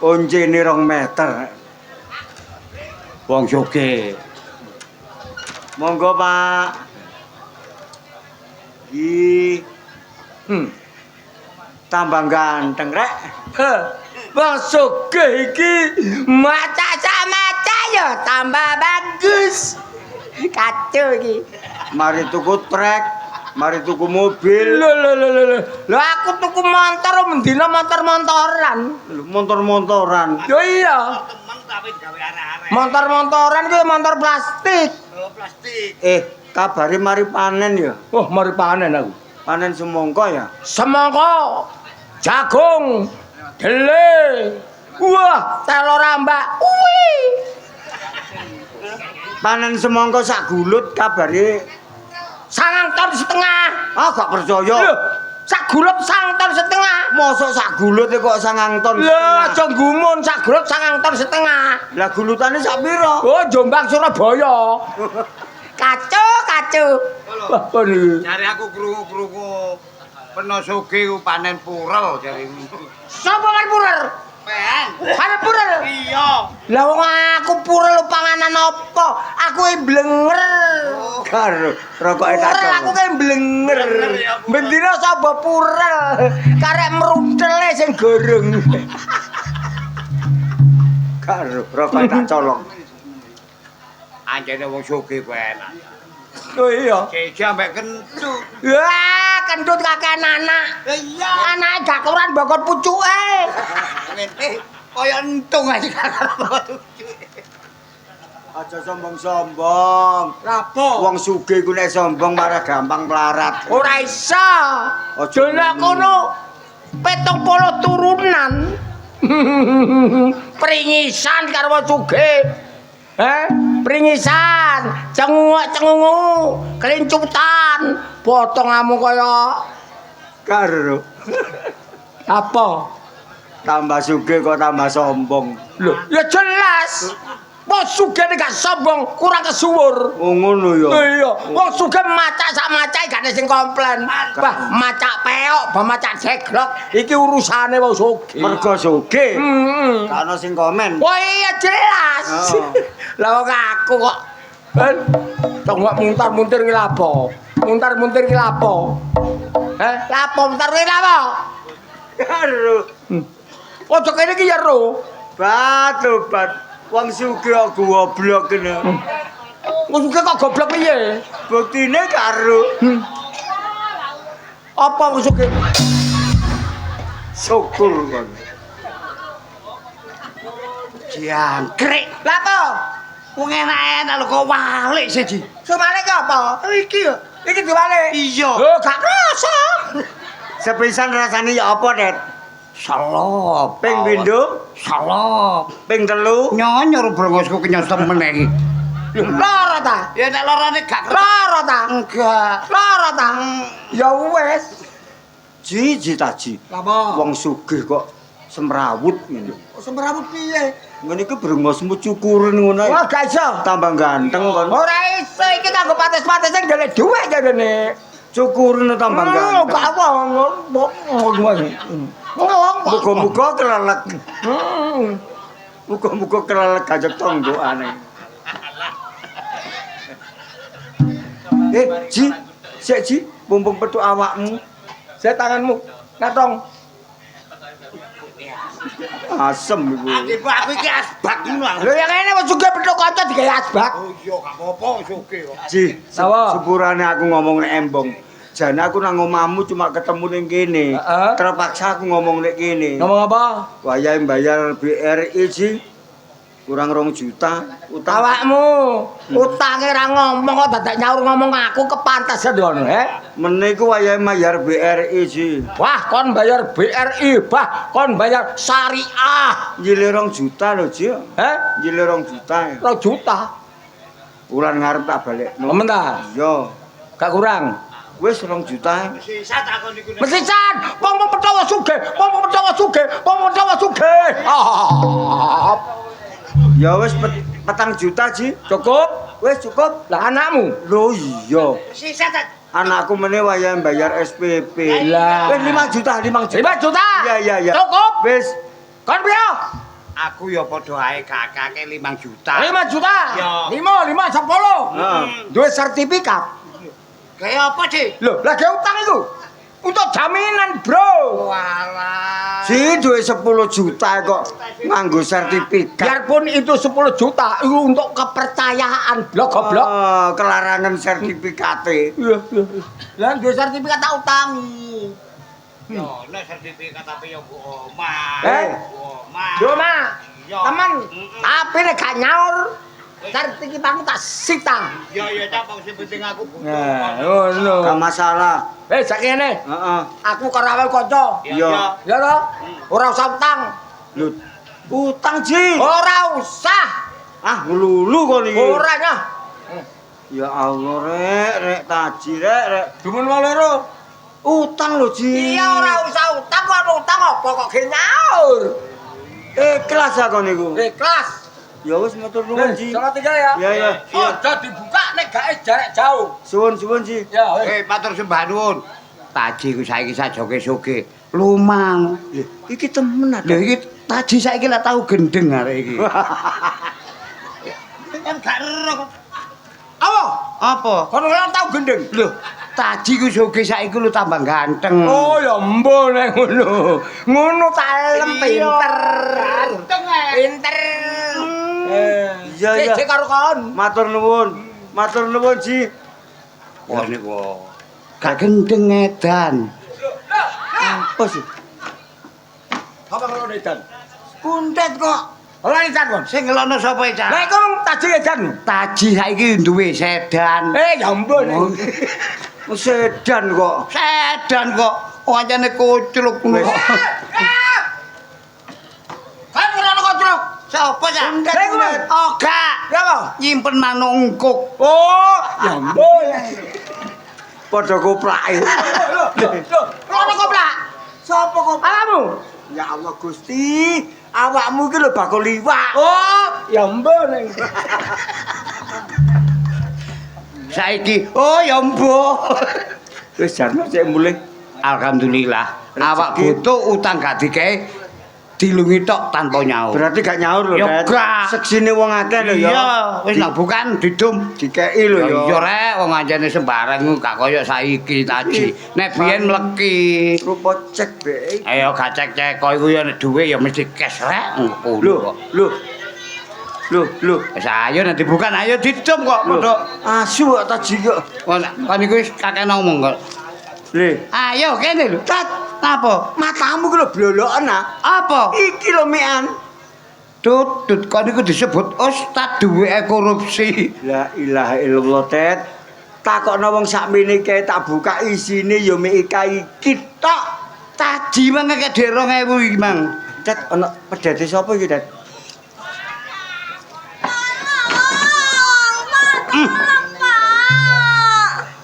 Oncene 2 meter. Wong sugih. Monggo, Pak. Ih. Tambah ganteng rek. Wong sugih iki maca maca ya tambah bagus. Kacau iki. Mari tuku trek, mari tuku mobil. Lho aku tuku motor mendina motor-motoran. Motor-motoran. Yo iya. Temen tapi gawe arek-arek. Motor-motoran kuwi motor plastik. Oh, plastik. Kabare mari panen ya. Wah, mari panen aku. Panen semangka ya. Semangka, jagung, dele. Wah, telo rambak. Wih. Panen semangka sak gulut kabare 9 ton setengah. gak percaya. Lho, sak gulut 9 ton setengah. Mosok sak gulut kok 9 ton Lho, setengah. aja gumun sak gulut 9 ton setengah. Lah gulutane sak pira? Oh, Jombang Surabaya. Kacau. Wah, ini. Jare aku krungu-krungu peno sugih ku panen purel jarimu. Sapa kan purer? Pen. Panen purer. Iya. Lah wong aku purer lu panganan apa? Aku blenger. Karo rokoke tak Purer aku kayak blenger. Bendina sapa purer? Karek merutele sing goreng. karo rokoke tak colong. Anjene wong sugih ku enak. Oh iya. Jeje ambek kentut. Wah, kentut kakek anak. Iya. Anake gakoran bokot pucuke. Ngene kaya entung aja karo Aja sombong-sombong. Lapo? Wong sugih ku nek sombong malah gampang melarat. Ora iso. Aja Dene kono 70 turunan. Pringisan karo wong sugih. Pringisan, cengungu, kelincutan, potongamu kaya Karo apa? tambah sugih kok tambah sombong. Lho, ya jelas. Wong sugih nek gak sombong, kurang kesuwur. Oh ngono ya. Iya, wong sugih macak sak macake gak ada sing komplain. Bah, macak peok, bah macak jeglok, iki urusane wong sugih. Mergo sugih. Heeh. Gak ono sing komen. Wah iya jelas. Oh. Lah wong aku kok tonggok muntar-muntir ki lapo? Muntar-muntir ki lapo? Lapo muntar ki lapo? Karo Ojo kene ki ya ro. bat. Wong sugih kok goblok kene. Wong sugih kok goblok piye? Buktine karo Apa wong sugih? syukur kon. jangkrik. Lapo? Wong enak-enak lho kok walik siji. Sumane ki apa? Iki ya. Iki diwale. Iya. Oh, gak rasa. Sepisan rasane ya apa, Det? Salop. Ping pindho, Salop. ping telu. Nyonyor brongosku kenyos temen iki. Lara ta? Ya nek lorone gak Lara ta? enggak. Lara ta? Ya wis. Ji taji. Lapo? Wong sugih kok semrawut ngene. Semrawut piye? Ngene iki brengosmu cukuren ngono. Wah, gak iso. Tambah ganteng kon. Ora iso iki kanggo pates-pates sing ndelek dhuwit jane. Cukuren tambah ganteng. Gak apa. Muga-muga kelelek. Muga-muga kelelek gajek tonggokane. Ji, sik Ji, mumpung petuk awakmu. Saya tanganmu. Natong. Asem iku. Aku iki asbak ngono. Lho yang ngene wis sugih petuk kanca digawe asbak. Oh iya gak apa-apa sugih kok. Ji, Apa? sepurane aku ngomong nek embong. Jane aku nang omahmu cuma ketemu ning kene. Heeh. Terpaksa aku ngomong nek kene. Ngomong apa? Wayahe bayar BRI Ji. Kurang 2 juta utang. Awakmu utange ra ngomong kok dadak nyaur ngomong aku kepantasan ngono, Meneh iku wayahe bayar BRI Ji. Wah, kon bayar BRI, bah, kon bayar syariah. Njile 2 juta lho Ji. Njile 2 juta. 2 juta. Wulan ngarep tak balekno. Nemen ta? Iya. Gak kurang. Wis 2 juta. Sisa takon iku. Mesisan, wong Petawa sugih, wong Petawa sugih, wong Petawa sugih. Ya wis 4 juta Ji. Cukup? Wis cukup. Lah anakmu? Lho iya. Sisa tak. Anakku meneh wayahe bayar SPP. Lah. Wis 5 juta, 5 juta. 5 juta. Iya. Cukup? Wis Kon piye? Aku ya padha ae gak akeh 5 juta. 5 juta. Ya. 5 10. Heeh. Duwe sertifikat. Kayak apa sih? Lho, lagi utang itu. Untuk jaminan, Bro. Walah. Si duwe 10 juta kok nganggo sertifikat. Biarpun itu 10 juta, itu untuk kepercayaan blok-blok. Oh, kelarangan sertifikate. Iya. Lah duwe sertifikat tak utangi. Yo, nek sertifikat tapi yo Bu Omah. Bu Omah. Yo, Ma. Iya. Temen, tapi nek gak nyaur, sertifikatmu tak sita. Yo cak sing penting aku butuh. Nah, ngono. Gak masalah. Sak kene. Heeh. Aku karo awake kanca. Iya. Ya toh? Ora usah utang. Lho, utang Ji. Ora usah. Ah, ngelulu kok iki. Ora nyah. Ya Allah, rek taji rek. Dumun loro. Utang lho, Ji. Iya ora usah utang kok utang apa kok ge nyaur. Ikhlas aku niku. Kelas. Ya wis matur nuwun, Ji. Sama tiga ya. Iya, iya. Aja dibuka nek gak jarak jauh. Suwun-suwun, Ji. Ya, Matur sembah nuwun. Taji ku saiki sajoge-soge. Lumang. Iki temen Lho iki taji saiki lak tau gendeng arek iki. Kan gak ero. Apa? Apa? Kono ora tau gendeng. Lho, taji ku soge saiki lu tambah ganteng. Oh ya mbon nek ngono. Ngono talem pinter. Ganteng Pinter. Iya, iya. Cek karo kon. Matur nuwun. Matur nuwun, Ji. Wah niku. Gak gendeng edan. Apa sih? Apa ngono edan? Kuntet kok. Ora edan kon. Sing ngelono sapa iki? Nek kon taji edan. Taji saiki duwe sedan. Ya mbon. Sedan kok. Sedan kok. Wancane kucluk ngono. Kan ora ono kontrol. Sapa ya? Kuntet. Oh, gak. Ya apa? Nyimpen manungkuk. Oh, ya mbon. Padha koprake. Ono koplak. Sopo kok? Alamu. Ya Allah Gusti, awakmu iki lho bakul liwak. Oh, ya mbon. Saiki, oh ya mbok. Wis jarno sik mulih. Alhamdulillah. Awak butuh utang gak dikei dilungi tok tanpa nyaur. Berarti gak nyaur lho, Ya, Det. gak. Seksine wong akeh lho ya. Iya, wis nak bukan didum. Dikeki lho ya. Iya rek, wong anjene sembarang gak kaya saiki taji. Nek biyen mleki. Rupa cek be. Ayo gak cek-cek kok iku ya nek dhuwit ya mesti cash rek. Lho, lho. Lho. Wis ayo nek dibukan ayo didum kok Lho. padha. Asu kok taji kok. Kon iku wis kakek ngomong kok. Le, Ayo kene lho. Tat, apa? matamu ki lho bloloken ah. Apa? Iki lho mian. Tut, kon iku disebut ustad duweke korupsi. La ilaha illallah, Tet. Takokno wong sakmene kae tak buka isine ya mek iki tok. Taji mangke 2000 iki, Mang. Tet ana pedhete sapa iki, Tet?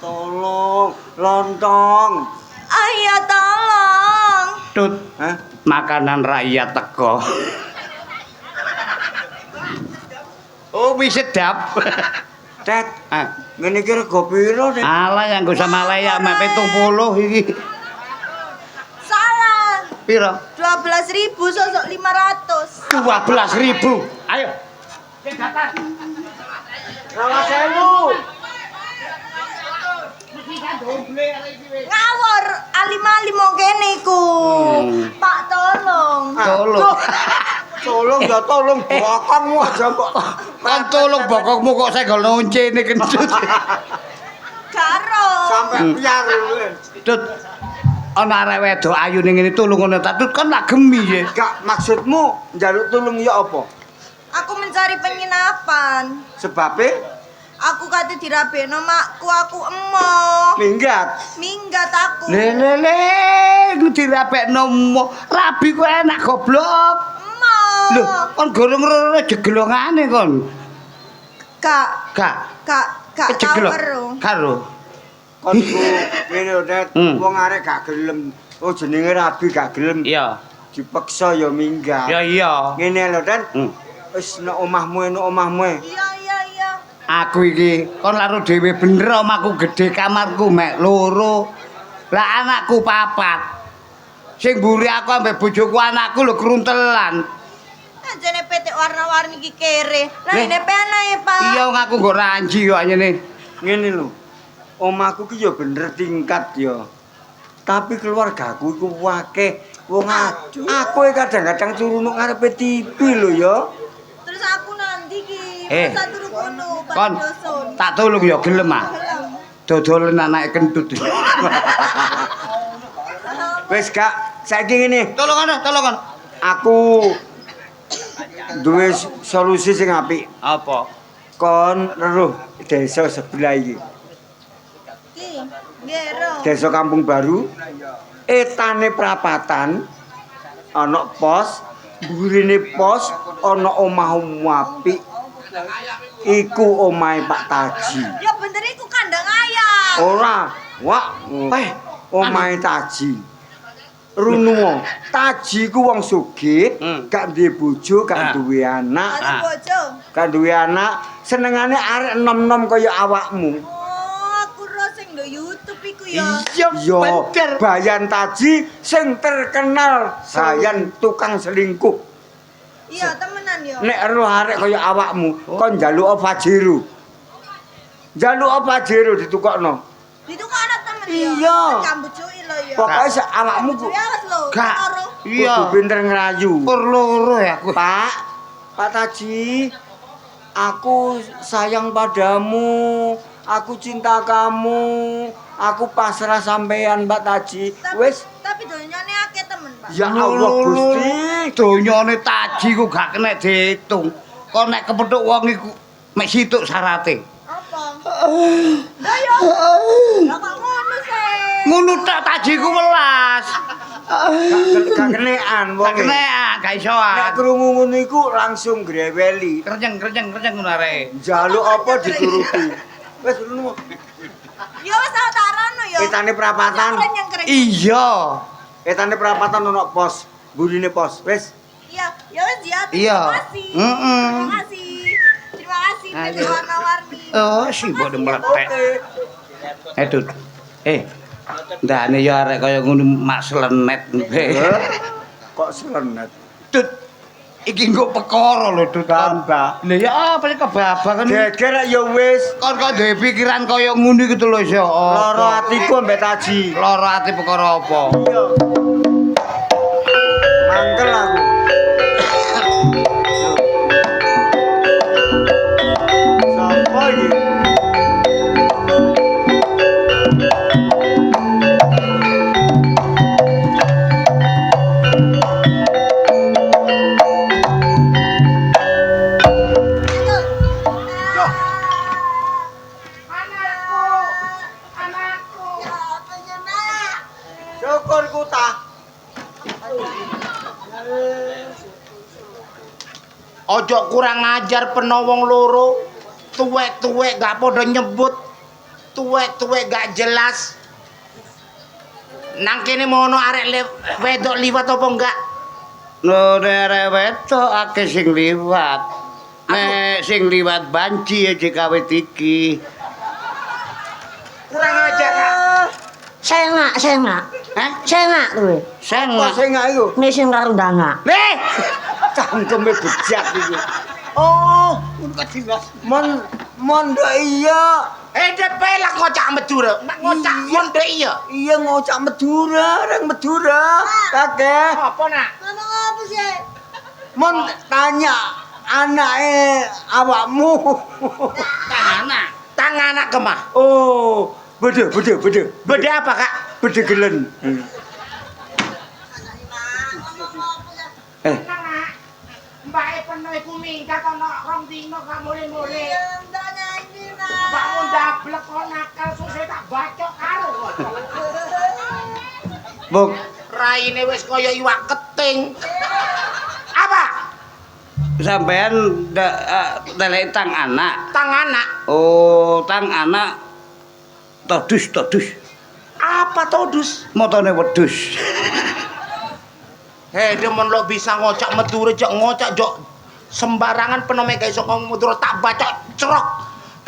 Tolong, lontong. Ayo tolong. Tut, Hah? makanan rakyat teko. Oh, wis sedap. Tet, Ah, ngene iki rego piro, Tet? alah yang nggo sama layak mek 70 iki. Salah. Piro? 12.000 sosok 500. 12.000. Ayo. Rawas sewu. Ngawur alim-alim mau kene iku. Pak tolong. Tolong. Tolong ya tolong bokongmu aja kok. Kan tolong bokokmu kok senggol noncene kentut. Karo. Sampai biar. Tut. Ana arek wedok ayu ning ngene tulung ngono ta. Tut kan lak gemi ya. Gak maksudmu njaluk tulung ya apa? Aku mencari penginapan. Sebabnya Aku kate dirabekno makku, aku emoh. minggat. Minggat aku. Le dirapekno mo. Rabi kok enak goblok. Emoh. Lho, kon gorong-gorong jegelongane kon. Kak, Gak tahu karo. Kon iku ngene lho, Tet. Hmm. Wong arek gak gelem. Oh jenenge rabi gak gelem. Iya. Dipaksa ya minggat. Ya iya. Ngene lho, Tet. Hmm. Wis nek omahmu nek omahmu. Iya. Aku iki kon laro dhewe bener omahku gedhe kamarku mek loro. Lah anakku 4. Sing mburi aku ambek bojoku anakku lho kruntelan. Anjene warna-warni iki kere. Lah ini penae, Pak. Iya ngaku nggo ranji kok anyene. Ngene lho. Omahku ki ya bener tingkat ya. Tapi keluargaku iku akeh wong aku kadang-kadang turu nang ngarepe TV lho ya. Terus aku nanti ki masa turu kono Kon doson. tak tulung ya gelem ah. Dodolen anake kentut. Wis Kak, saiki ngene. Tolong ana. Aku duwe solusi sing apik. Apa? Kon weruh desa sebelah iki. Ki, gero. Desa Kampung Baru. Etane prapatan ana pos, burine pos ana omah-omah apik. Iku omahe Pak Taji. Ya bener iku kandang ayam. Ora, wak, omahe Taji. Runuwo, Taji ku wong sugih, gak duwe bojo, gak duwe anak. Ada bojo. Gak duwe anak, senengane arek nom-nom kaya awakmu. Oh, aku ro sing ndo YouTube iku ya. Iya Yo, bener. Bayan Taji sing terkenal Bayan tukang selingkuh. Iya, temenan yo. Nek ero arek kaya awakmu, kon njaluk Fajero. Njaluk Fajero ditukokno. Ditukok anak temen yo. Iya. Kambut cuy lo yo. Pokoke awakmu ku Ya wes lo. Gak. Loro. Iya. kudu pinter ngerayu. Loro ya aku. Pak Taji, aku sayang padamu, aku cinta kamu, aku pasrah sampean Mbak Taji. Wis, Tapi donyane akeh temen, Pak. ya Allah Gusti. Donyane Taji ku gak kena diitung. Kok nek kepethuk wong iku mek situk syarate. Apa? Lah yo. Lah kok ngono sih? Ngono tak Taji ku welas. Gak kenean wong. Gak kena, gak iso. Nek krungu ngono iku langsung greweli. Kerjeng ngono arek. Njaluk apa dituruti. Wis ngono. Ya wes tarono yo. Etane perapatan. Keren. Iya. Etane perapatan ono pos, burine pos. Wis. Iya, ya wes ya. Iya. Terima kasih. Heeh. Terima kasih. Terima kasih Ayo. Teh warna-warni. Oh, si bodo meletek. Dut. Ndane ya arek kaya ngono mak slenet. Kok selenet. Dut. Iki nggo perkara lho, Dut. Babak. Lah ya apa sih kebabakan. Geger ya wis. Kon kok duwe pikiran kaya ngono iki lho iso. Loro atiku mbek Taji. Loro ati perkara apa? Iya. Mangkel aku. Sapa iki? Syukurku ta. Ojo kurang ajar penowong loro. Tuwek-tuwek gak podo nyebut. Tuwek-tuwek gak jelas. Nang kene mono arek wedok liwat apa enggak? Lho arek wedok akeh sing liwat. Nek sing liwat banci ya kawit iki. Kurang ajar Kak. Sengak. Hah? Sengak kuwi. Apa Seng. sing iku? Nek sing karo ndangak. Nih. Cangkeme bejat iki. Oh, kok jelas. Mondok iya. DP lah ngocak Madura. Ngocak monde iya. Iya ngocak Madura, reng Madura. Kakek. Apa nak? Ngomong apa sih? Mon tanya anake awakmu. Tang anak kemah. Oh, bede. Beda apa Kak? Bede gelen. Mbak penuh iku minggat ana rong dino gak mule-mule. Ndanya iki nah. Mbak mun dablek kok nakal susah tak bacok karo. Buk, Raine wis kaya iwak keting. Apa? Sampean ndelek tang anak. Tang anak. Oh, tang anak. Todus. Apa todus? Motone wedhus. Hei, demen lo bisa ngocak Madura, jok ngocak jok sembarangan penome gak iso ngomong Madura tak bacok cerok.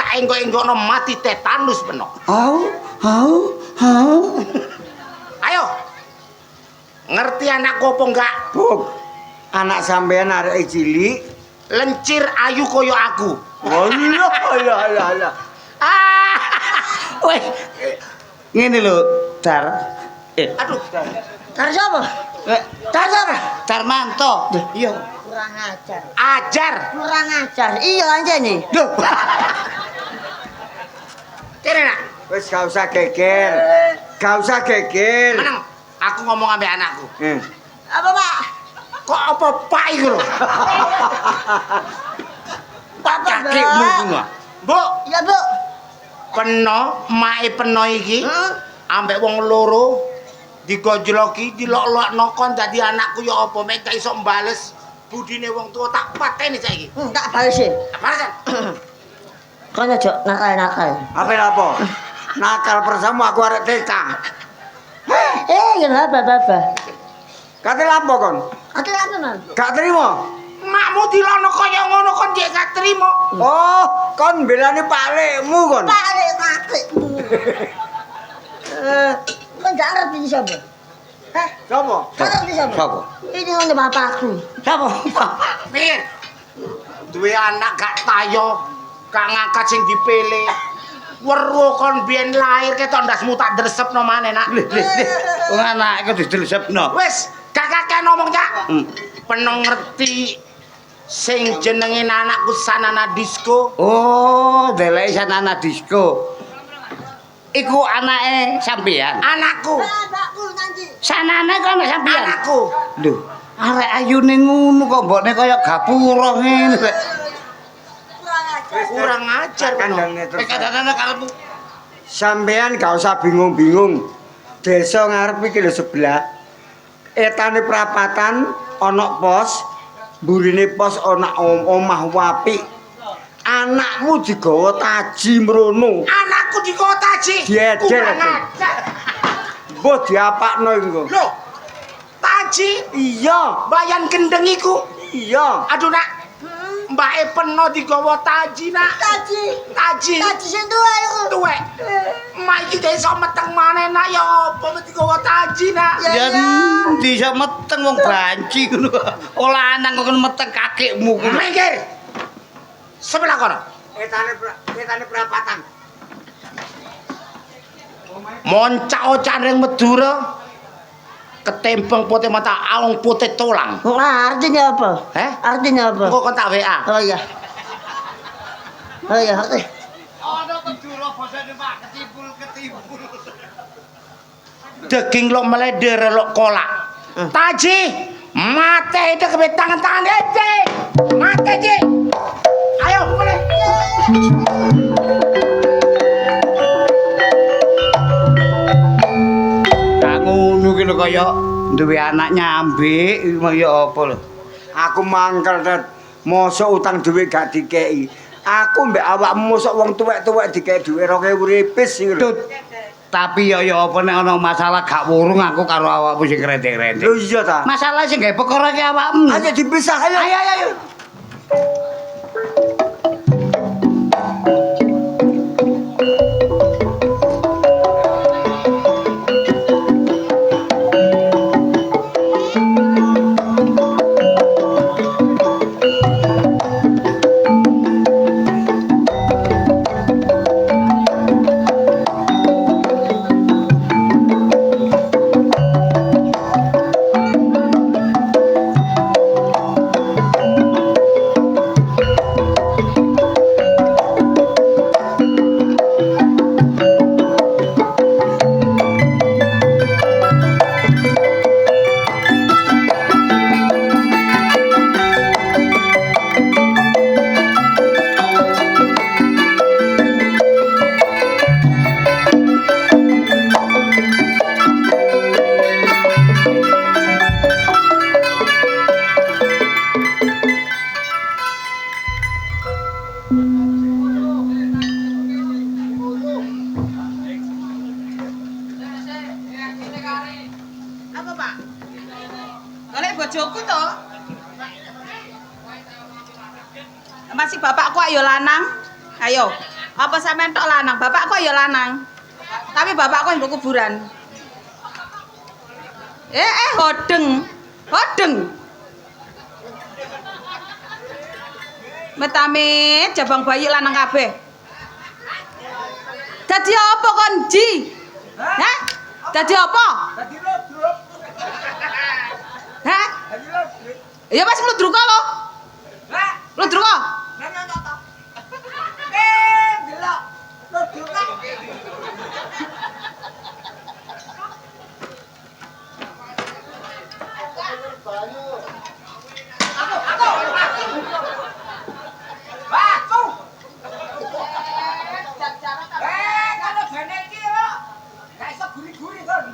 Tak enggok-enggokno mati tetanus peno. Hau. Ayo. Ngerti anakku apa enggak? Buk. Anak sampean arek cilik lencir ayu koyo aku. Oh iya. Ah. Wes. Ngene lho, Dar. Aduh. Tar sapa? Dar sapa? Darmanto. Iya. Kurang ajar. Ajar. Kurang ajar. Iya anjene. Loh. Kene nak. Wis gak usah geger. Gak usah geger. Meneng. Aku ngomong ambek anakku. Apa, Pak? Kok apa Pak iku lho? Pak Kakekmu ku mah. Bu, Ya, Bu. mae peno iki ambek wong loro digojloki dilok-lokno kon dadi anakku ya apa mek gak iso mbales budine wong tua tak pateni saiki. Tak balesi. Balesan. Kon aja nakal-nakal. Apa? Nakal persamu aku arek TK. Kenapa, Bapak? Kate lapo kon? Aku apa, Man? Gak terima. Makmu dilono kaya ngono kon jek gak trimo. Oh, kon belani paklikmu kon. Balik kakekmu. Kon gak ngerti sapa? Hah? Sopo? Gak ngerti sapa? Sapa? Ini ngono bapakku. Sapa? Pikir. Duwe anak gak tayo, gak ngangkat sing dipele. Weruh kon biyen lahir ketok ndasmu tak dresepno maneh nak. Wong anake kok didelesepno. Wis, gak kakek ngomong cak. Penong ngerti sing jenenge anakku Sanana Disco. Oh, delek Sanana Disco. Iku anake sampean. Anakku, Bapakku nanti. Sanane kok anak sampean. anakku. Lho, arek ayune ngono kok mbokne kaya gapura ngene. Kurang ajar Kandangnya terus. Kadang-kadang karepmu Sampean gak usah bingung-bingung. Desa ngarep iki lho sebelah. Etane perapatan ana pos, mburine pos ana omah apik. Anakmu digawa taji mrono. Anakku di kota Ji. Diedel. Kurang ajar. Mbah diapakno iku. Loh, Taji, Iya, bayan gendeng iku. iya. Aduh nak, mbake peno digawa Taji nak. Taji. Sing tuwa iku. Tuwek. Mak iki gak iso meteng maneh nak ya apa mesti digawa Taji nak. yen bisa meteng wong banci ngono. Olah lanang kok meteng kakekmu ku. Minggir. Sebelah kono. Etane perapatan. Moncak-ocan ring Madura. Ketempeng putih mata aung putih tulang. Artinya apa? Artinya apa? Engko kon tak WA. Oh iya. Oke. Ana Madura basane Pak ketimbul. Daging lo meleder lo kolak. Taji, mate itu ke tangan-tangan ece. Mate Ji. Ayo boleh. Kak ngono ki lho kaya duwe anak nyambik kaya apa lho. Aku mangkel dat. Mosok utang duit gak dikei. Aku mbek awakmu mosok wong tuwek-tuwek dikei duit 2000 ripis iki lho. Tapi ya apa nek ana masalah gak wurung aku karo awakmu sing rentek-rentek. Lho iya ta. Masalah sing gawe perkara ki awakmu. Ayo dipisah ayo. Ayo. Apa Pak? Golek bojoku to? Masih bapakku ayo lanang. Ayo. Apa sampean tok lanang? Bapakku ayo lanang. Tapi bapakku yang kuburan. Hodeng. Hodeng. Metame jabang bayi lanang kabeh. Dadi apa kon, Ji? Hah? Dadi apa? Dadi lodruk. Hah? Dadi lodruk. Ya wis mludruk lho. Lah, Mludruk. nanya to. Delok. Lodruk. Kalau jane iki kok gak iso guri-guri kon.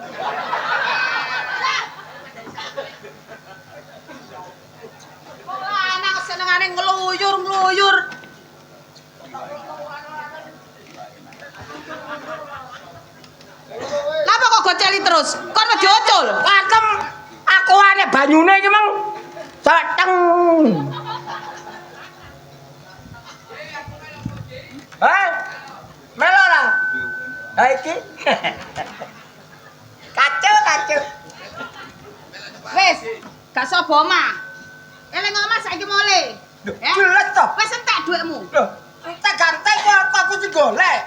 Anak senengane ngluyur-ngluyur. Napa kok goceli terus? Kon wedi ocul. Pakem aku ane banyune iki mang ceteng. Hei. Melo ora? Ha iki. Kacau. Wis, gak sapa omah. Eling omah saiki mole. Jelas to. Wis entek dhuwitmu. Lho, entek gantek kok aku sing golek.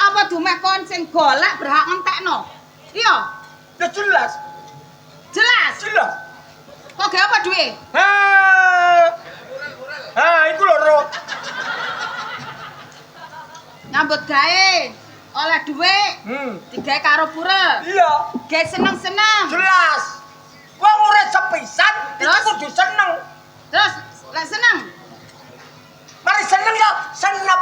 Apa dumeh kon sing golek berhak ngentekno? Iya, Ya jelas. jelas. Jelas. Kok gak apa duwe? Iku loro. Nyambut gawe oleh dhuwit, digawe karo pura. Iya, Gawe seneng-seneng. jelas. Wong urip sepisan iki Terus? kudu seneng. Terus lek seneng, Mari seneng ya, senep.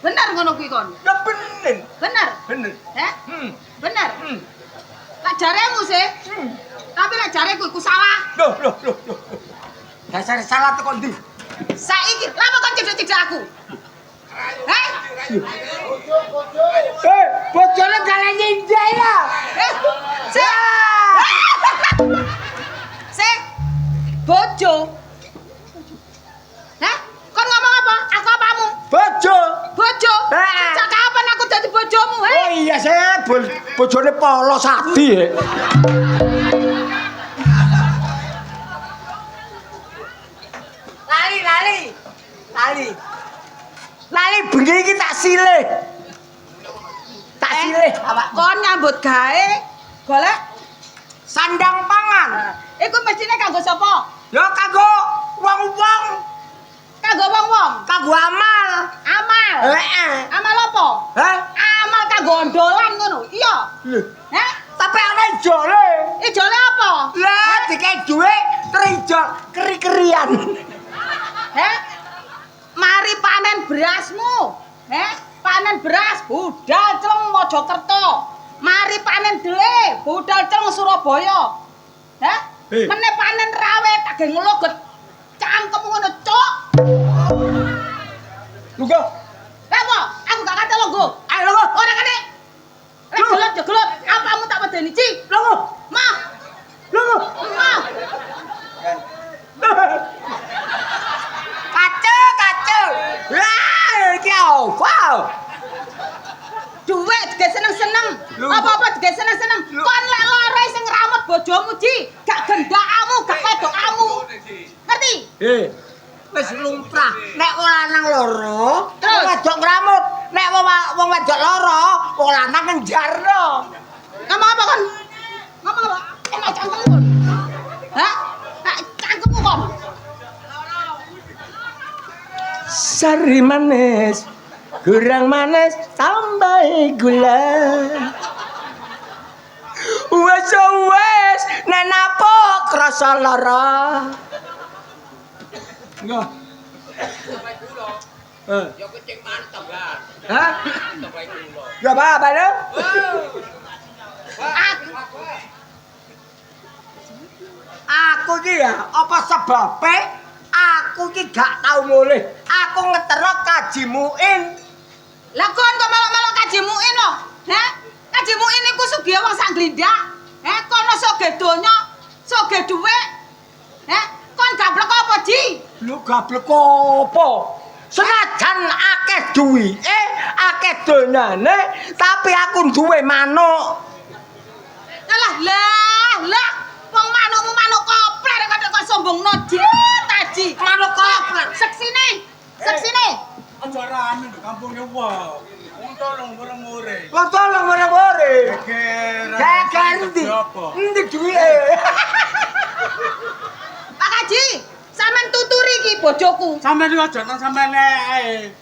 bener ngono kuwi kon. Ya bener. Bener. Bener. Heh? Hmm. Bener. Hmm. Lek jaremu sih. Tapi lek jareku iku salah. Loh. Dasar salah tekan ndi? Saiki lapa kon cedhek-cedhek aku? Heh? Bojone gale nyinjai lah. Sik. Sik. Bojo. Heh? Kon ngomong apa? Aku apamu? Bojo. Bojo. Heeh. Sejak kapan aku dadi bojomu, Oh heh? iya saya bojone polos adi ya. Lali bengi iki tak silih. Tak silih awak. Kon nyambut gawe golek Sandang pangan. iku mestine kanggo sapa? Ya kanggo wong-wong, Kanggo wong-wong. kanggo amal. Amal. Heeh. Amal apa? Hah? Amal kanggo ondolan ngono. Iya. Lho, Heh? tapi ana ijole. Ijole apa? Lah dikek dhuwit terijo keri-kerian. Heh? Mari panen berasmu. Heh? Panen beras budal celeng Mojokerto. Mari panen dhewe budal celeng Surabaya. Heh? Meneh panen rawe tak ge ngloget cangkemmu ngono, Cuk. Lho, Lah apa? Aku gak kate lho, ayo lho. Ora kene. Lek gelut ya gelut. Apamu tak wedeni, Ci? Lho. Mah. Lho. Mah. Kacau. Lah, iki apa? Duit dige seneng-seneng. Lho. Apa-apa dige seneng-seneng. Lho. Kon lek lore sing ngramut bojomu, Ji. Gak gendakamu, gak wedokamu. Ngerti? Wis lumrah. Nek wong lanang loro, Terus? wong wedok ngramut. Nek wong wedok loro, wong lanang ngejarno. Ngomong apa kon? Ngomong apa? Enak cangkemmu kon. Hah? Nah, cangkemmu kon. Sari manis, kurang manis, tambah gula. Wes, nek napa krasa lara. Enggak. Ya kucing mantap lah. Hah? Ya apa dong? Aku ki ya, apa sebabe aku ki gak tau mulih. Aku ngetero kaji muin. Lah kon kok melok-melok kaji muin lho. Heh? Kaji muin iku sugih wong sak glindak. Kono soge donya, soge dhuwit. Kon gablek apa, Ji? Lu gablek apa? Senajan akeh duwike, akeh donyane, tapi aku duwe manuk. Lah, wong manukmu manuk kopler kok sombongno Ji, Taji. Saksine. Aja rame di kampungnya wong. Wong tolong mureng-mureng. Wong tolong ora-ora. Geger. Endi? Endi duwike? Pak Kaji, sampean tuturi iki bojoku. Sampeyan iki aja nang sampeyan ae.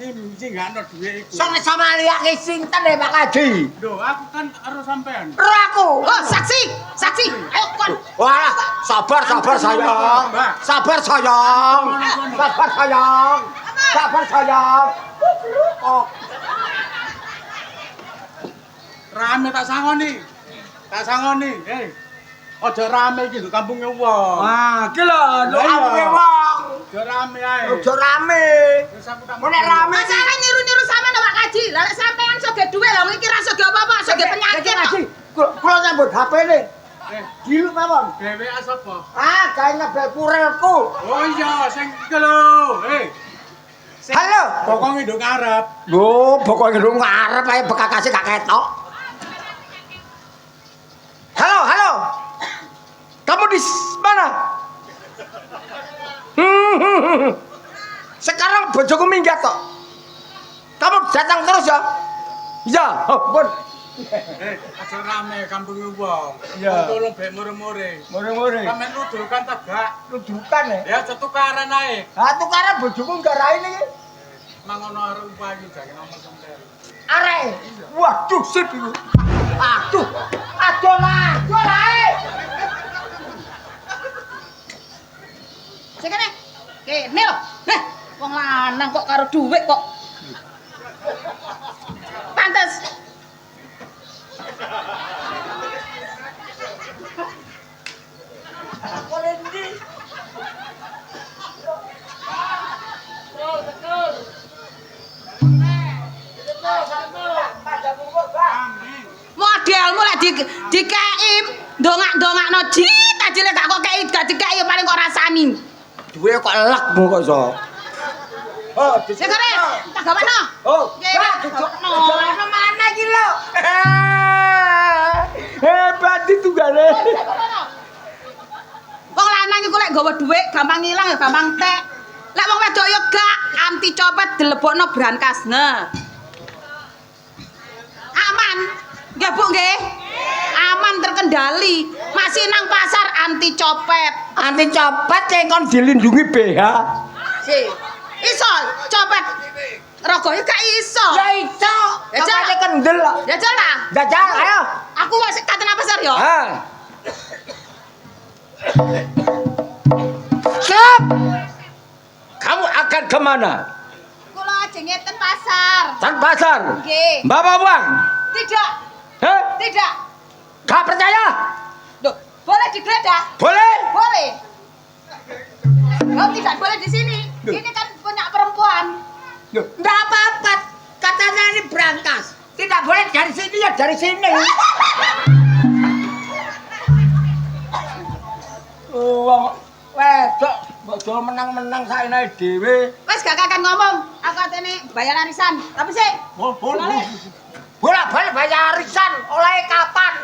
Sing gak ono dhuwit iku. Soale sama liyake sinten e Pak Kaji? Lho, aku kan karo sampean. Ro aku. Oh, saksi. Ayo kon. Wah, sabar sayang. Sabar sayang. Sabar sayang. Oh, Rame tak sangoni. Hei. Aja rame iki lho kampungnya wong. wah, iki lho, Lah iya. ampe wong. Aja rame ae. Ojo rame. Wis aku tak Nek rame iki. Masalah niru-niru sampean Pak Kaji. Lah lek sampean soge duwe lha iki ra soge apa-apa, soge penyakit kok. Kula nyambut HP-ne. Eh, Dilu mawon. dhewe sapa? Ah, gawe ngebel purelku. Oh iya, sing iki lho. Hei. Halo. Bokong nduk ngarep. Lho, pokoke ndung ngarep ae bekakase gak ketok. Halo. Kamu di mana? Sekarang bojoku minggat kok. Kamu datang terus ya? Ya, pun. Aja rame kampungnya wong. Iya. Tolong bek mureng-mureng. More-more. Sampeyan nuduh kan tak gak? Rujukan ya. Ya aja tukaran ae. Ha tukaran bojoku gak raine iki. Mangono arep upayu jane ngomong sampeyan. Arek. Waduh, sip iku. Aduh. Adol ae. Sing kene. Kene lho. Heh, wong lanang kok karo dhuwit kok. Pantes. Modelmu lek dikeki ndongak-ndongakno ajile gak kok kei gak dikeki paling kok rasani. Duwe kok lekmu kok iso. Oh, Sing kene, tak gaweno. Oh, Nggih, Pak, tak gaweno. Jono mana iki lho? Hebat tunggale. Wong lanang iku lek nggawa dhuwit gampang ilang ya gampang tek. Lek wong wedok ya gak anti copet dilebokno brankasne. Aman. Nggih Bu nggih. Aman terkendali. Masih nang pasar anti copet. Anti copet kon dilindungi BH. Si. Iso copet. Rogoe gak iso. Ya iso. Ya, Cak. Kapane kendel kok. Jajal lah. Jajal ayo. Aku wis katen pasar ya. Ha. Stop. Kamu akan kemana? Kula aja ngeten pasar. Tan pasar. Nggih. Bawa uang. Tidak. Heh? Tidak. Gak percaya? Loh, boleh digeledah? Boleh? Boleh. Oh, tidak boleh di sini. Ini kan punya perempuan. Loh, enggak apa-apa. Katanya ini brankas. Tidak boleh dari sini ya dari sini. Oh, wedok bojo menang-menang saene dhewe. Wes gak akan ngomong. Aku atene bayar arisan. Tapi sih. Boleh. Bolak-balik bayar arisan. Oleh kapan?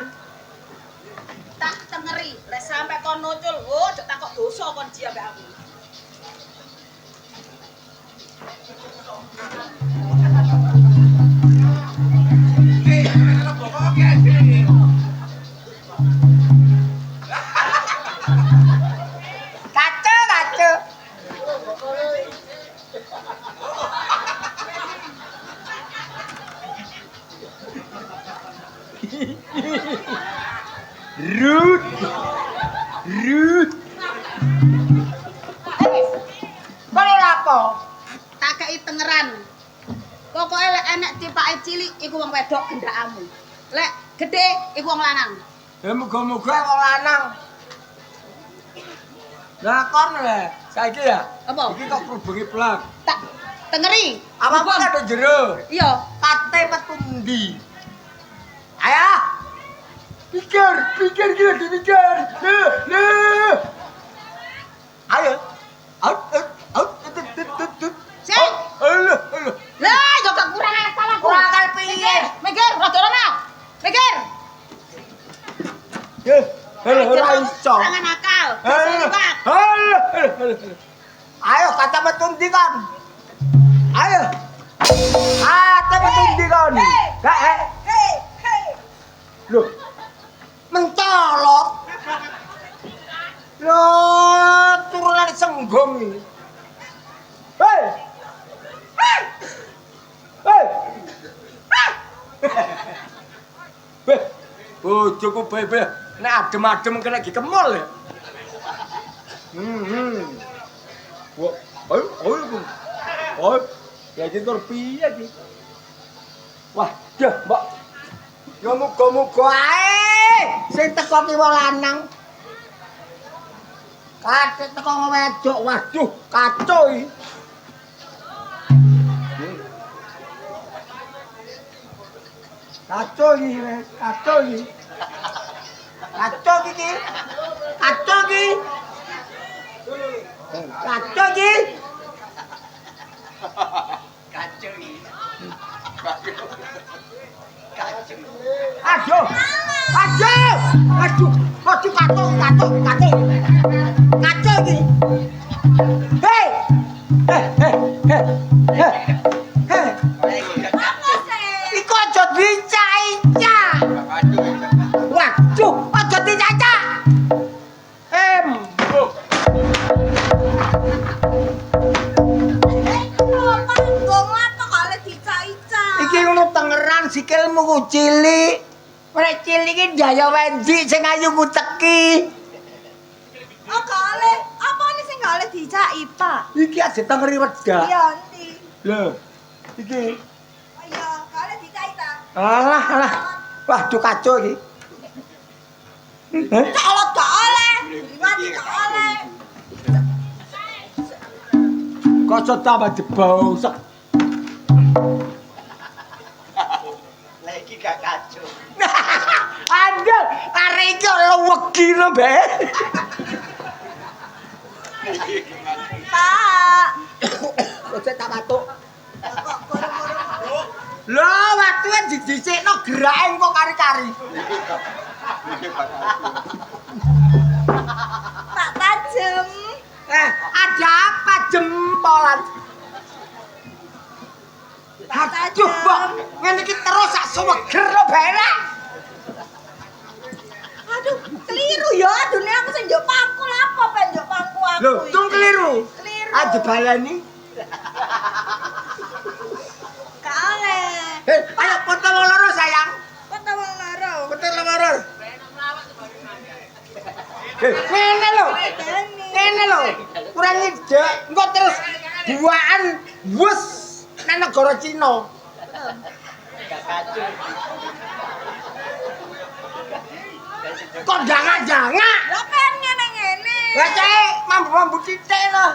Tak tengeri. Lek sampe kon nucul, oh, jek takok dosa kon ji ambek aku. Kace. Ruth. Kalau lapo? Tak kei tengeran. Pokoke lek enek tipake cilik iku wong wedok gendakamu. Lek gedhe iku wong lanang. Ya muga-muga wong lanang. Lah kon le, saiki ya. Apa? Iki kok kerubungi plak. Tak tengeri. Apa-apa Hubung. ada jero. Iya. Kate metu ndi? Ayo. Pikir gitu dipikir. Ayo. Out. Sing. Alah. Lah, yo gak kurang akal aku. Kurang akal piye? Mikir, rada rono. Mikir. Ora iso. Jangan akal. Bisa liwat. Ayo kata metu ndi kon? Ayo. Cepet ndi kon? Gak Hei, hei. Lho. Mencolot. Loh, turunan senggong ini. Hei. Hei. Hei. Beh, bojoku bebe. Nek adem-adem kena iki kemol ya. Wah, ayo. Oh, ya jentor piye iki? Wah, dah, Mbak. Ya muga-muga ae sing teko ki wong lanang. Kathik teko wedok, waduh, kacau iki. Kacau iki, kacau iki. Kacau iki. Kacau iki. Kacau iki. Kacau iki. Aduh. Aduh. Aduh. Aduh kacau, kacau, kacau. Kacau iki. Hei. Hei. Apa sih? Iku aja dica-ica. Waduh, aja dicaca. Iki ngono tengeran sikilmu ku cilik. Nek cilik iki daya wendi sing ayu ku teki. Oh, kale. Apa ini sing kale dicaki, Pak? Iki aja tengeri wedak. Iya, ndi. Lho, iki. Oh iya, kale dicaki ta. Alah. Waduh kacau iki. Colot gak oleh. Mati gak oleh. Kocok tambah jebau sek. Lagi gak kacau. Andel, arek iki ora wegi lho, Mbak. Pak. Kocok tak batuk. Kok koro-koro. Lho, watuke didhisikno gerake kok kari-kari. Pak tajem. Ada apa jempolan? Aduh, Mbak, ngene iki terus sak suweger lho, Bela. Aduh, keliru ya. Adune aku sing njuk pangku apa pengen njuk pangku aku. Lho, iki? tung keliru. Keliru. Aja balani. Kale. Ayo foto wong loro, sayang. Foto wong loro. Foto wong loro. Ngene lho. Ngene lho. Kurang ide, engko terus buaan wus nang negara Cina. Kok jangan-jangan? Lah kan ngene-ngene. Lah cek mambu-mambu titik lho.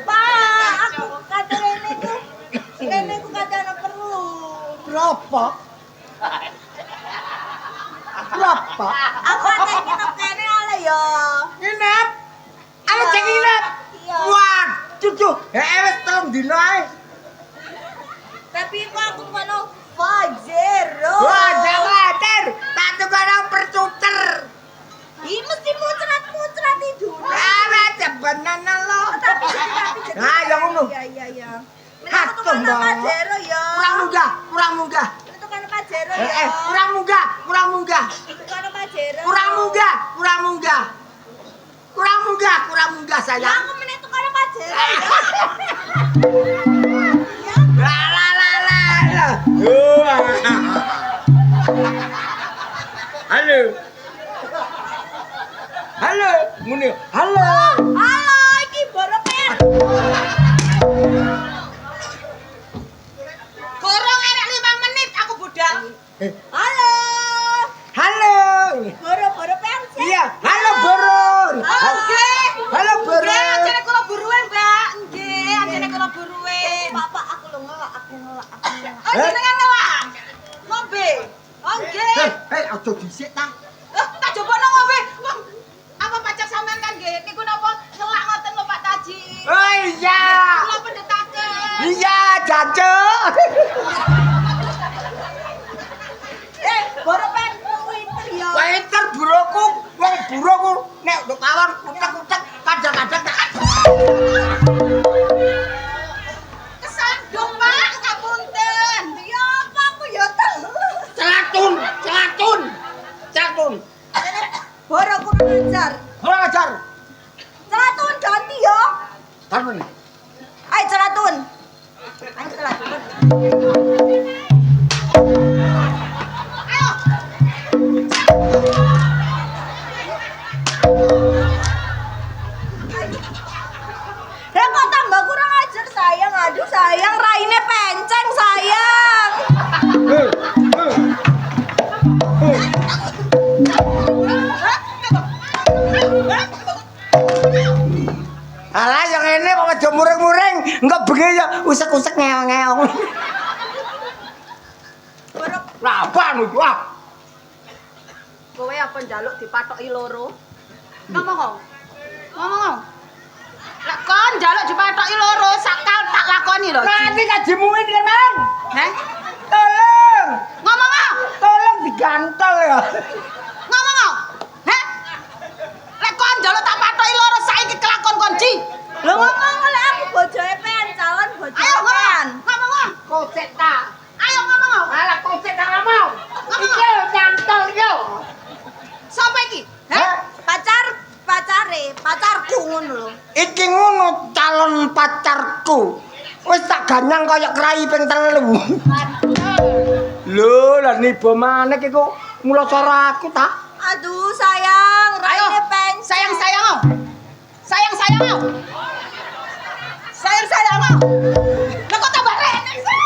Pak, aku kata Rene ku kata anak perlu. Berapa? Berapa? Aku kata nginep kene oleh ya. Nginep. Ayo cek nginep. Iya. Wah, cucu. Wis 3 dino ae. Tapi kok aku kono Fajero. Wah, jawater. Tak tukang percuter. Ih, mesti muncrat itu. Ah, cebenan lo. Tapi Ah, ya ngono. Iya. Hatung, Aku Mbak. Pajero ya. Kurang munggah. Itu kan Pajero ya. Kurang munggah. Itu kan Pajero. Kurang munggah Ya, sayang. aku meneh itu kan Pajero. La. Halo, ngene. Halo. Halo, iki boropen. Gorong enek 5 menit aku budal. Halo. Halo. Boro-boropen sih. Iya, halo Boron. Nggih. Halo Nggih, Boron. ajene kula buruwe, Mbak. Nggih, ajene kula buruwe. Pak, aku lo ngelak. Oh, jenengan ngelak. Ngombe. Oh, nggih. Hei, aja dhisik ta. Tak jobono ngombe. Wong, apa pacar sampean kan nggih niku napa ngelak ngoten lho Pak Taji. Oh iya. Kula pendetaken. Iya, Cacuk. Boropen pinter ya. Pinter buruku, wong buruku nek nduk kawon utek-utek kadang-kadang tak ajar. Kurang ajar. Celatun ganti yo. Tanun. Ayo celatun. Ayo celatun. Ya kok tambah kurang ajar sayang. Aduh sayang, raine penceng sayang. Alah yang ini kok aja muring-muring, enggak bengi ya usek-usek ngeong-ngeong. Lah apaan itu ah? Kowe apa njaluk dipatoki loro? Ngomong. Ngomong. Lek kon njaluk dipatoki loro, sakal tak lakoni lho. Nanti kajimu ini kan, Bang. Heh? Tolong. Ngomong. Tolong digantol ya. Ngomong. Heh? Lek kon njaluk tak patoki loro saiki kelakon konci. Lho ngomong oleh aku bojoe pen, calon bojoe Ayo pen. ngomong. Kocek ta. Ayo ngomong. Alah kocek ta ngomong. Ngomong. Iki nyantol yo. Sapa iki? Heh? Pacarku ngono lho. Iki ngono calon pacarku. Wis tak ganyang kaya krai ping 3. Lho, lah nibo maneh iku mula cara aku ta. Aduh sayang, raine penceng. Sayang. Sayang. Lah kok tambah rene sih?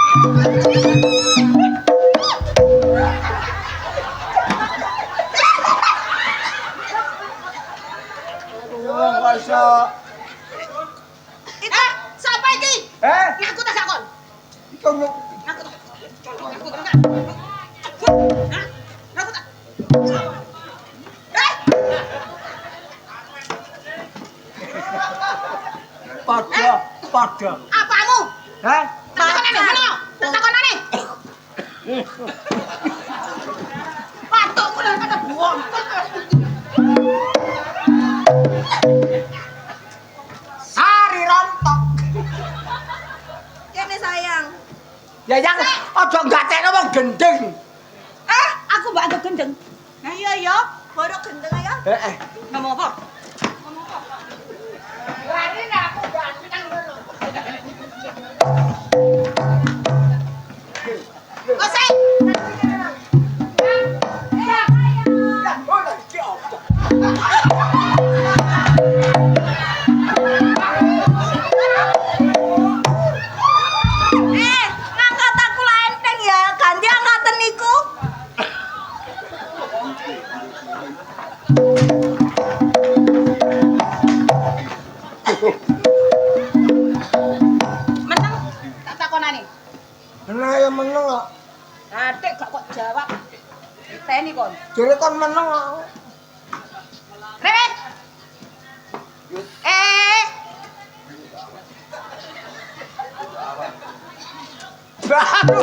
Kok iso. Sapa iki? Ngaku ta sakon? Iku Ngaku ta. Ngaku ta. pada. Apamu? Hah? Takonane, ngono. Takonane. Patukmu lan kata buang. Sari rontok. Kene sayang. Ya yang aja gatekno wong gendeng. Aku mbak agak gendeng. Nah iya ya, baru gendeng ya. Heeh. Ngomong apa? Lari nek aku ganteng ngono. Kose. Ngangkat aku lah enteng ya, ganti angkatan niku. Meneng tak takonane. Nah ya meneng kok. Adik gak kok jawab. Teni kon. Jare kon meneng kok. Rewet. Baru.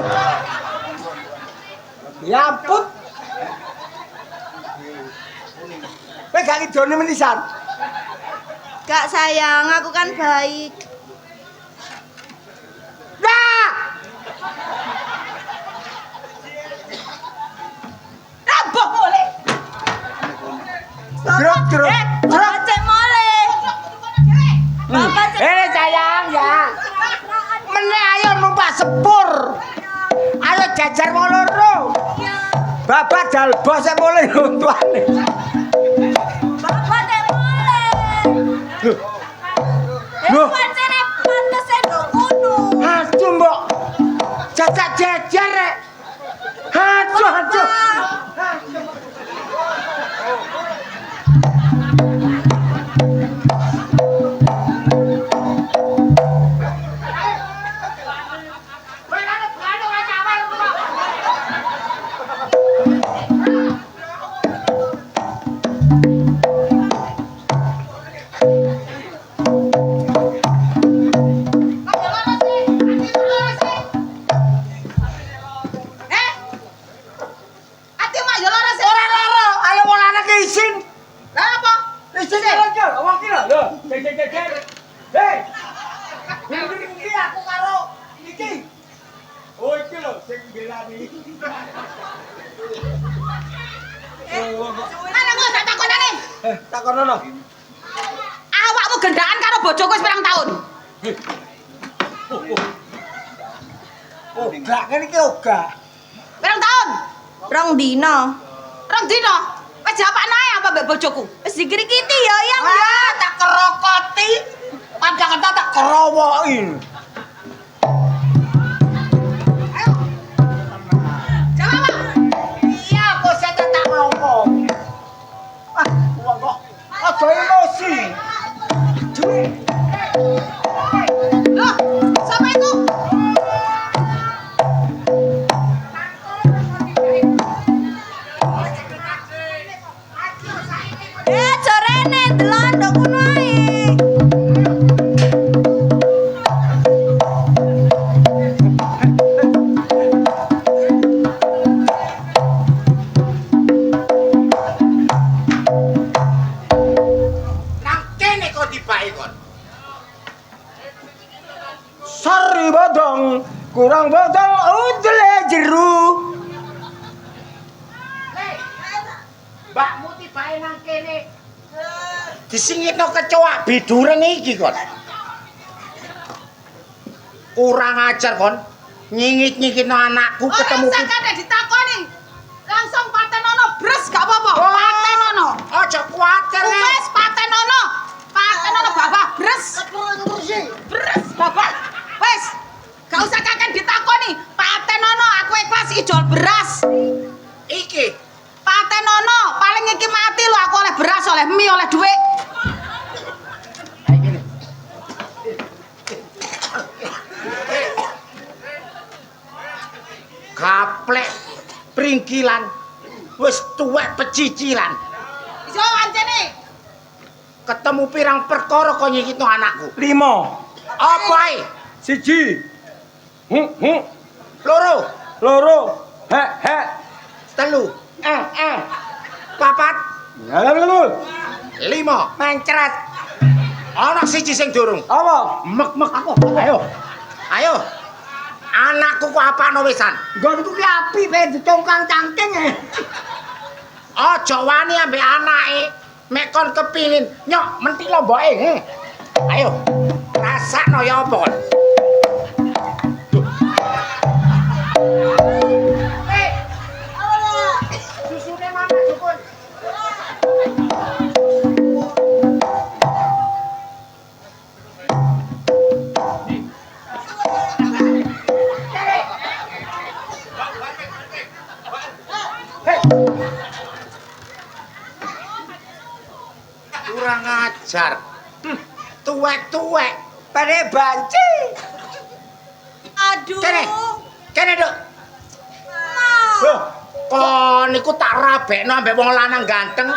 Ya ampun. Kowe gak ngidone menisan. Gak sayang, aku kan baik. Nah. Rabok boleh. Drop. Bapak cek mole. Bapak cek. Sayang ya. Meneh ayo numpak sepur. Ayo jajar wong loro. Bapak jalbo sik mulih nuntuane. Bapak cek mole. Loh. Pancene pantese ndok ngono. Aduh mbok. Jajak jejer rek. Aduh. Ati mak yo lara sih. Ora loro, ayo wong lanang isin. Lah apa? Isin aja, awak kira. Lho, jejer. Hei. Iki aku karo iki. Oh, iki lho sing belani. Ana kok tak takonane. takonono. Awakmu gendaan karo bojoku wis pirang taun? Ogah kene iki ogah. Pirang taun? Rong dino. Rong dino. Wis japakno ae apa mbek bojoku? Wis dikrikiti ya, Yang ya. Tak kerokoti. Kadang-kadang tak kerowoki. Jawab, Pak. Iya, kok saya tak ngomong. Wong kok aja emosi. Loh, sapa itu? Jorene delon ndok kono ae. Nang kene kok dibake kon. Sari bodong, kurang bodong udele jeru. Mbakmu tibake nang kene. Disingitno kecoak bidureng iki kon. Kurang ajar kon. Nyingit-nyingitno anakku ketemu Ora usah kadhe ditakoni. Langsung patenono bres gak apa-apa. Patenono. Aja kuwatir nek. Wis patenono. Patenono babah bres. Bres babah. Wis. Gak usah kakek ditakoni. Patenono aku ikhlas ijol beras. Iki Patenono, paling iki mati lho aku oleh beras, oleh mie, oleh duit. gaplek pringkilan wis tuwek pecicilan. Iso wancene. Ketemu pirang perkara kok nyikitno anakku. 5. Apa ae? 1. Loro, Loro. Hek. 3, papat, Lalu. 5. Mencret. Ana siji sing durung. Apa? Mek aku. Ayo. Anakku kok apano wisan? Nggonku ki api pe dicongkang cangking. Aja wani ambek anake. Mek kon kepingin nyok mentik lomboke. Ayo. Rasakno ya apa kon? Susune mana dukun? Kurang ajar. Tuwek-tuwek. Pada banci. Aduh. Kene, Duk. Loh, kon niku tak rabekno ambek wong lanang ganteng.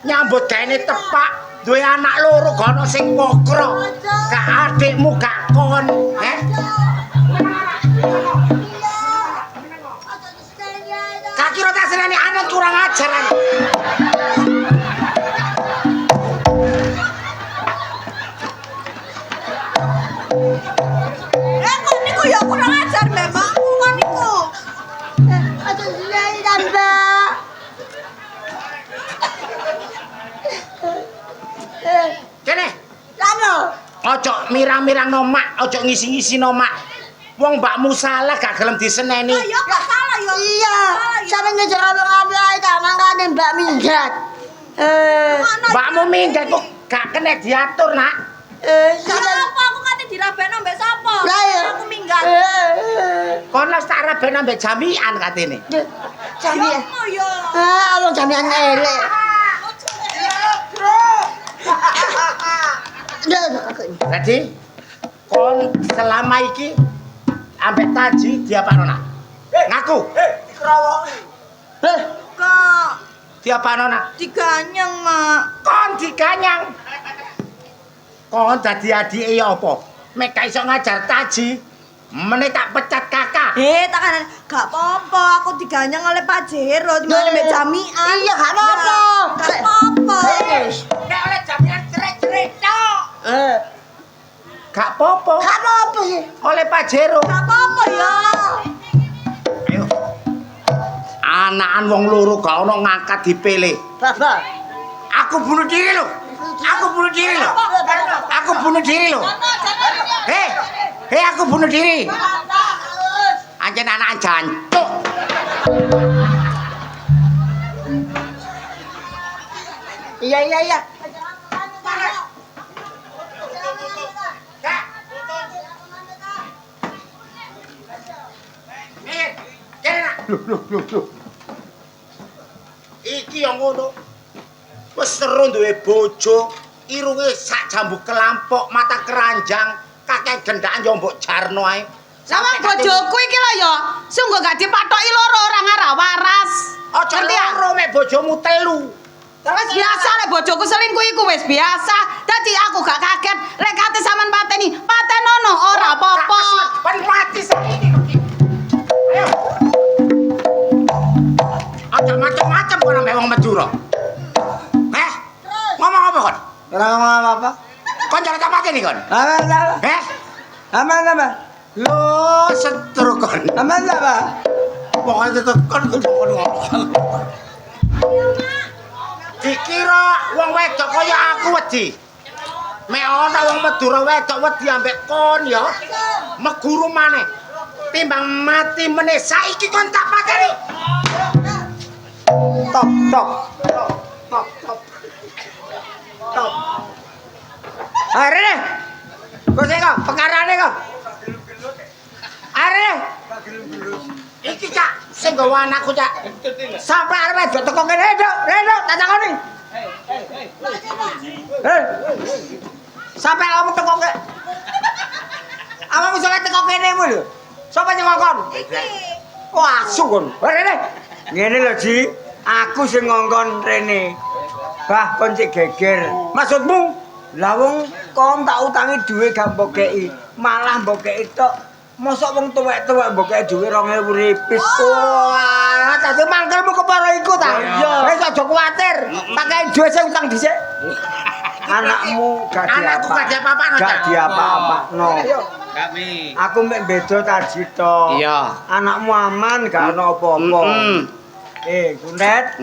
Nyambut gaene tepak, duwe anak loro gono sing pokro. Gak adikmu gak kon, Gak kira tak seneni anak kurang ajar ane. Kok niku ya kurang ajar memang kok niku. Aduh, sini Mbak. Kene, Lano. ojo mirang-mirang nomak, ojo ngisi-ngisi nomak. Wong mbakmu salah gak gelem diseneni. Ya kok salah ya. Iya, sampe ngejar abang-abang ae ta mangkane Mbak minggat. Mbakmu minggat kok gak kena diatur, Nak. Apa aku kate dirabekno mbek sapa? Lah ya. Aku minggat. Kono tak rabekno mbek jamian katene. Jamian. Apa ya? Abang jamian elek. Jadi kon selama iki ambek Taji diapakno, Nak? Ngaku. Dikerowoki. Kok Diapakno, Nak? diganyang, Mak. Kon diganyang. Kon dadi adike ya apa? Mek gak iso ngajar Taji, meneh tak pecat kakak. Takanan gak apa-apa, aku diganyang oleh Pak Jero di mana mbek jamian. Iya, gak apa-apa. Gak apa-apa. Nek oleh jamian cerik-cerik tok. Gak apa-apa. Gak apa-apa sih. Oleh Pak Jero. Gak apa-apa ya. Ayo. Anakan wong loro gak ono ngangkat dipilih. Bapak. Aku Aku bunuh diri loh. Aku bunuh diri loh. Aku bunuh diri loh. Hei, aku bunuh diri. Anjen anak jancuk. Iya. Loh. Iki yang ngono. Wis seru duwe bojo, irunge sak jambu kelampok, mata keranjang, kakek gendaan yo mbok jarno ae. Sama bojoku iki lho ya, sungguh gak dipatoki loro orang arah waras. Aja loro mek bojomu telu. Wis biasa nek bojoku selingkuh iku wis biasa. Dadi aku gak kaget lek kate sampean patenono ora apa-apa. Ben mati saiki. Ayo. Aja macam-macam kok nang wong Madura. Ngomong apa kon? Ora ngomong apa-apa. Kon jangan tak pateni kon. Aman. Aman. Lo setruk kon. Aman apa? Pokoknya kon ngomong. Dikira wong wedok kaya aku wedi. Mek ana wong Madura wedok wedi ambek kon ya. Meguru maneh. Timbang mati meneh saiki kon tak pateni. Top. Arene. Kok sing kok perkarane kok. Arene. Iki Cak, sing gawa anakku Cak. Sampai arep wedok teko kene, Reno, tak takoni. Hei. Sampai kamu teko kene. Apa bisa teko kene mu lho? Sapa sing ngongkon? Iki. Wah, asu kon. Rene. Ngene lho, Ji. Aku sing ngongkon rene. Bah, kon cek geger. Maksudmu? Lah wong kon tak utangi dhuwit gak mbok kei, malah mbok kei tok. Mosok wong tuwek-tuwek mbok kei dhuwit 2000 ripis. Wah, dadi mangkelmu kepara iku ta? Iya. Wis aja kuwatir. Tak kei dhuwit sing utang dhisik. Anakmu gak Anakku gak diapa-apakno, Gak Cak. diapa-apakno. Kami. Aku mek beda tadi to. Iya. Anakmu aman gak ono apa-apa. Kuntet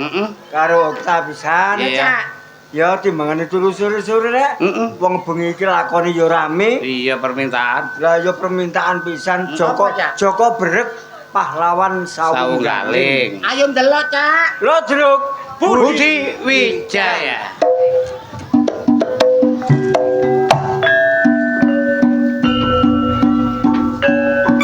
karo Okta pisan. Iya. Ya timbangane turu sore-sore rek. Wong bengi iki lakone ya rame. Iya permintaan. Lah ya permintaan pisan Joko Apa, Cak? Joko Brek pahlawan Sawunggaling. Sawunggaling. Ayo ndelok, Cak. Lo jeruk Budi Wijaya.